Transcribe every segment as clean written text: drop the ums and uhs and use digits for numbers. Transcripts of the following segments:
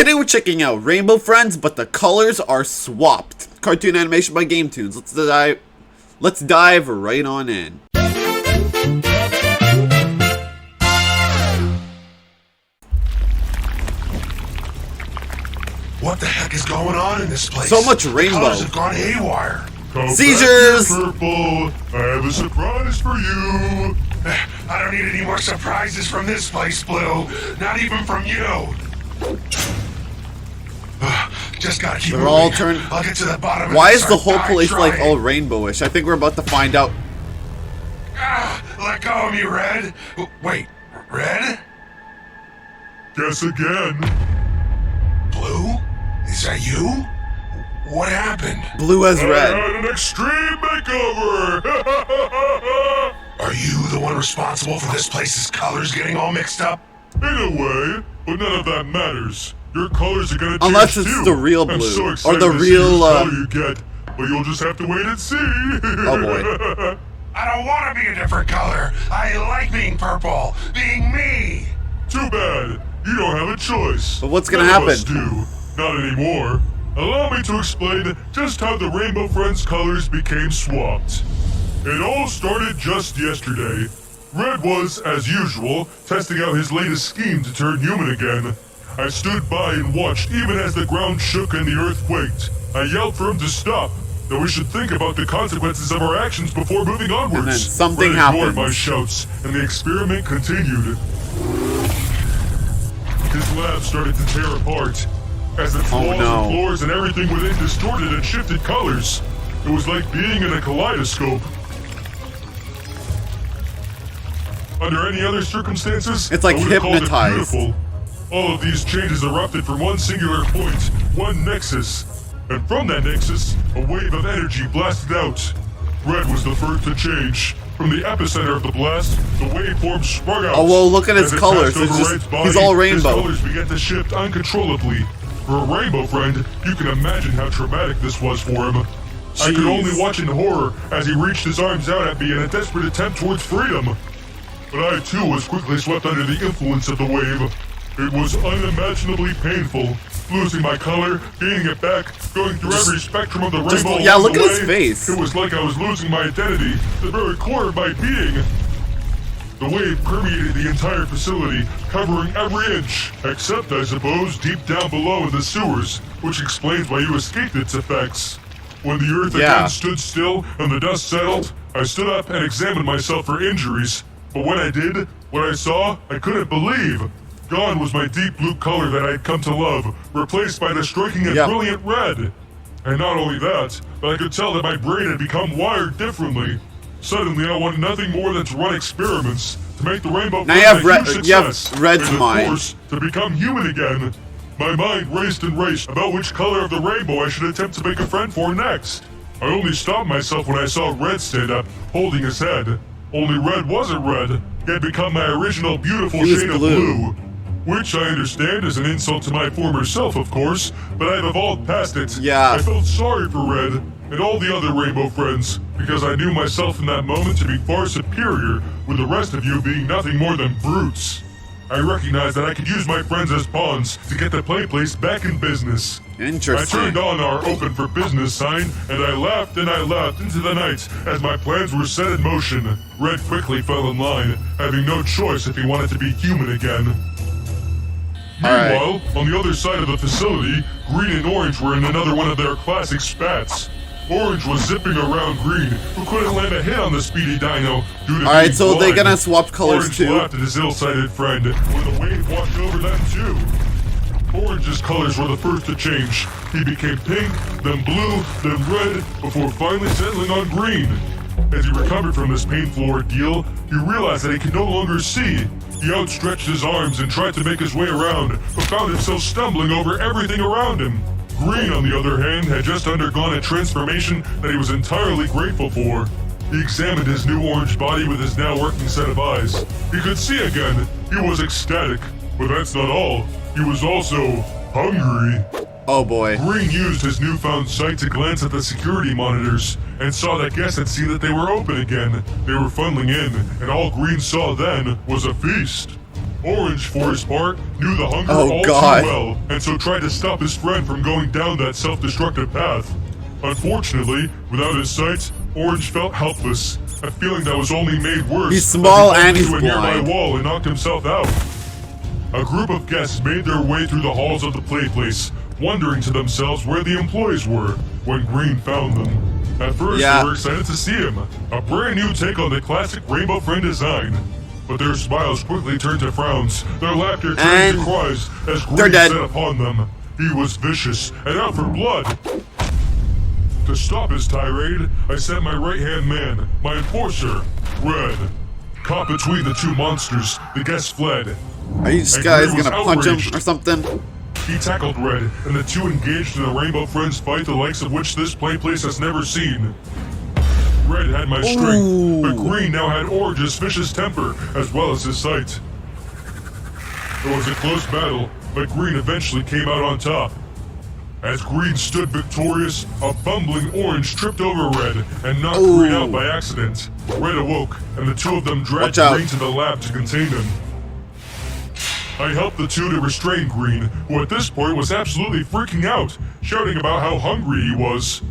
Today we're checking out Rainbow Friends, but the colors are swapped. Cartoon animation by Game Tunes. Let's dive right on in. What the heck is going on in this place? So much rainbow. The colors have gone haywire. Come Seizures! back here, Purple. I have a surprise for you. I don't need any more surprises from this place, Blue. Not even from you. Just gotta keep moving. all turned. I'll get to the bottom. Why of is this. the whole I'm place like trying. all rainbowish? I think we're about to find out. Let go of me, Red. Wait, Red? Guess again. Blue? Is that you? What happened? Blue as I red. had an extreme makeover. Are you the one responsible for this place's colors getting all mixed up? In a way, but none of that matters. Your colors are gonna Unless change it's too. the real I'm blue. so Or excited the to see real, whose color you get, but you'll just have to wait and see. Oh boy. I don't want to be a different color. I like being purple, being me. Too bad. You don't have a choice. But what's gonna None of happen? us do. Not anymore. Allow me to explain just how the Rainbow Friends colors became swapped. It all started just yesterday. Red was, as usual, testing out his latest scheme to turn human again. I stood by and watched even as the ground shook and the earth quaked. I yelled for him to stop, that we should think about the consequences of our actions before moving onwards. And then something Red ignored happens. my shouts, and the experiment continued. His lab started to tear apart. As its Oh, walls no. and floors and everything within distorted and shifted colors. It was like being in a kaleidoscope. Under any other circumstances, It's like I would have called it hypnotized. beautiful. All of these changes erupted from one singular point, one nexus. And from that nexus, a wave of energy blasted out. Red was the first to change. From the epicenter of the blast, the waveform sprung out. Oh, well, look at his As it colors. passed over It's just- Red's body, he's all his rainbow. colors began to shift uncontrollably. For a rainbow friend, you can imagine how traumatic this was for him. I could Jeez. only watch in horror as he reached his arms out at me in a desperate attempt towards freedom. But I too was quickly swept under the influence of the wave. It was unimaginably painful. Losing my color, gaining it back, going through every spectrum of the rainbow. yeah, along look the at his way. face. It was like I was losing my identity, the very core of my being. The wave permeated the entire facility, covering every inch, except, I suppose, deep down below in the sewers, which explains why you escaped its effects. When the earth Yeah. again stood still and the dust settled, I stood up and examined myself for injuries. But when I did, what I saw, I couldn't believe. Gone was my deep blue color that I'd come to love, replaced by the striking and Yep. brilliant red. And not only that, but I could tell that my brain had become wired differently. Suddenly, I wanted nothing more than to run experiments, to make the rainbow Now you friend have a red- huge you have success, Red's and of mind. course, to become human again. My mind raced and raced about which color of the rainbow I should attempt to make a friend for next. I only stopped myself when I saw Red stand up, holding his head. Only Red wasn't red. He had become my original beautiful He was shade of blue. blue. Which I understand is an insult to my former self, of course, but I've evolved past it. Yeah. I felt sorry for Red and all the other rainbow friends, because I knew myself in that moment to be far superior, with the rest of you being nothing more than brutes. I recognized that I could use my friends as pawns to get the play place back in business. I Interesting. turned on our open for business sign, and I laughed into the night as my plans were set in motion. Red quickly fell in line, having no choice if he wanted to be human again. Meanwhile, on the other side of the facility, Green and Orange were in another one of their classic spats. Orange was zipping around Green, who couldn't land a hit on the speedy dino due to Alright, being so they're blind. gonna swap colors Orange too. laughed at his ill-sighted friend when the wave washed over them too. Orange's colors were the first to change. He became pink, then blue, then red, before finally settling on green. As he recovered from this painful ordeal, he realized that he could no longer see. He outstretched his arms and tried to make his way around, but found himself stumbling over everything around him. Green, on the other hand, had just undergone a transformation that he was entirely grateful for. He examined his new orange body with his now working set of eyes. He could see again. He was ecstatic. But that's not all. He was also hungry. Oh boy. Green used his newfound sight to glance at the security monitors and saw that guests had seen that they were open again. They were funneling in, and all Green saw then was a feast. Orange, for his part, knew the hunger Oh, all God. too well, and so tried to stop his friend from going down that self-destructive path. Unfortunately, without his sight, Orange felt helpless, a feeling that was only made worse. He's small as he and bumped he's into a nearby blind. wall and knocked himself out. A group of guests made their way through the halls of the play place, wondering to themselves where the employees were when Green found them. At first, Yeah. they were excited to see him, a brand new take on the classic Rainbow Friend design. But their smiles quickly turned to frowns, their laughter turned And to cries as they're Green dead. set upon them. He was vicious and out for blood. To stop his tirade, I sent my right-hand man, my enforcer, Red. Caught between the two monsters, the guests fled. Are you And guys Green was gonna punch him outraged. or something? He tackled Red, and the two engaged in a Rainbow Friends fight the likes of which this place has never seen. Red had my strength, but Green now had Orange's vicious temper, as well as his sight. It was a close battle, but Green eventually came out on top. As Green stood victorious, a bumbling Orange tripped over Red and knocked Green out by accident. Red awoke, and the two of them dragged Watch out. Green to the lab to contain him. I helped the two to restrain Green, who at this point was absolutely freaking out, shouting about how hungry he was.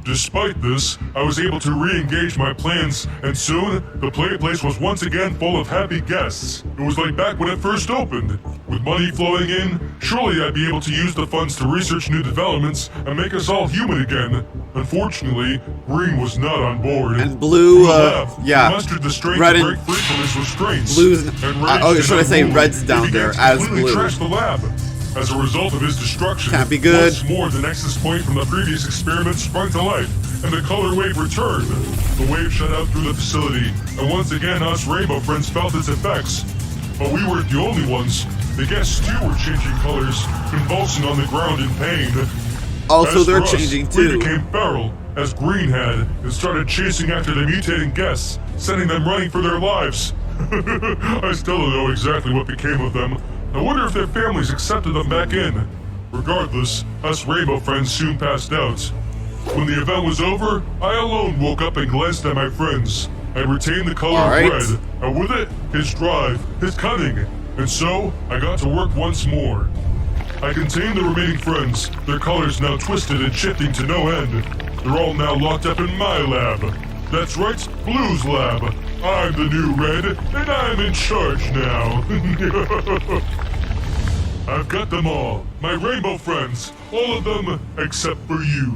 Despite this, I was able to re-engage my plans, and soon, the play place was once again full of happy guests. It was like back when it first opened. With money flowing in, surely I'd be able to use the funds to research new developments and make us all human again. Unfortunately, Green was not on board. And Blue, left, yeah. he mustered the strength Red to and- break free from his restraints. Blue's- and oh, raged should I and say unruly, Red's he down began there to as completely Blue. trash the lab. As a result of his destruction, Can't be good. once more the nexus point from the previous experiment sprung to life, and the color wave returned. The wave shut out through the facility, and once again us Rainbow Friends felt its effects. But we weren't the only ones. The guests too were changing colors, convulsing on the ground in pain. Also, As they're for us, changing We too. became feral, as Green had, and started chasing after the mutating guests, sending them running for their lives. I still don't know exactly what became of them. I wonder if their families accepted them back in. Regardless, us Rainbow Friends soon passed out. When the event was over, I alone woke up and glanced at my friends. I retained the color All right. of red, and with it, his drive, his cunning. And so, I got to work once more. I contained the remaining friends, their colors now twisted and shifting to no end. They're all now locked up in my lab. That's right, Blue's lab. I'm the new Red, and I'm in charge now. I've got them all, my rainbow friends, all of them except for you.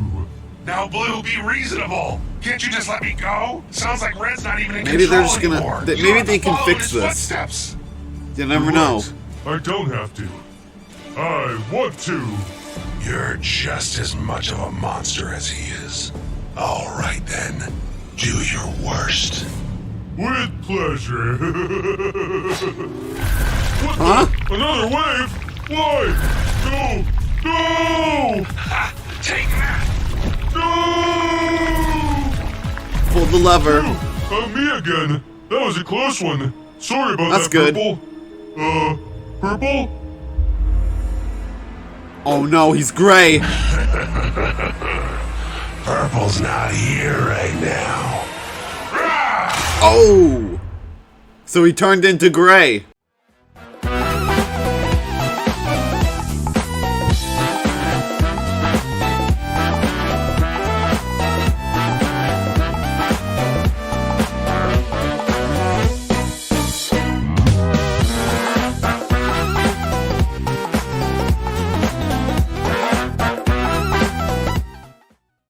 Now, Blue, be reasonable. Can't you just let me go? Sounds like Red's not even in Maybe they're control just gonna- anymore. maybe You don't have they to can follow fix in his this. footsteps. You never You're know. right. I don't have to. I want to. You're just as much of a monster as he is. All right, then. Do your worst. With pleasure. What Huh? the? Another wave? Why? No! No! Ha! Take that! No! Pull the lever. Me again. That was a close one. Sorry about That's that, good. Purple. Purple? Oh no, he's gray. Purple's not here right now. Oh! So he turned into gray.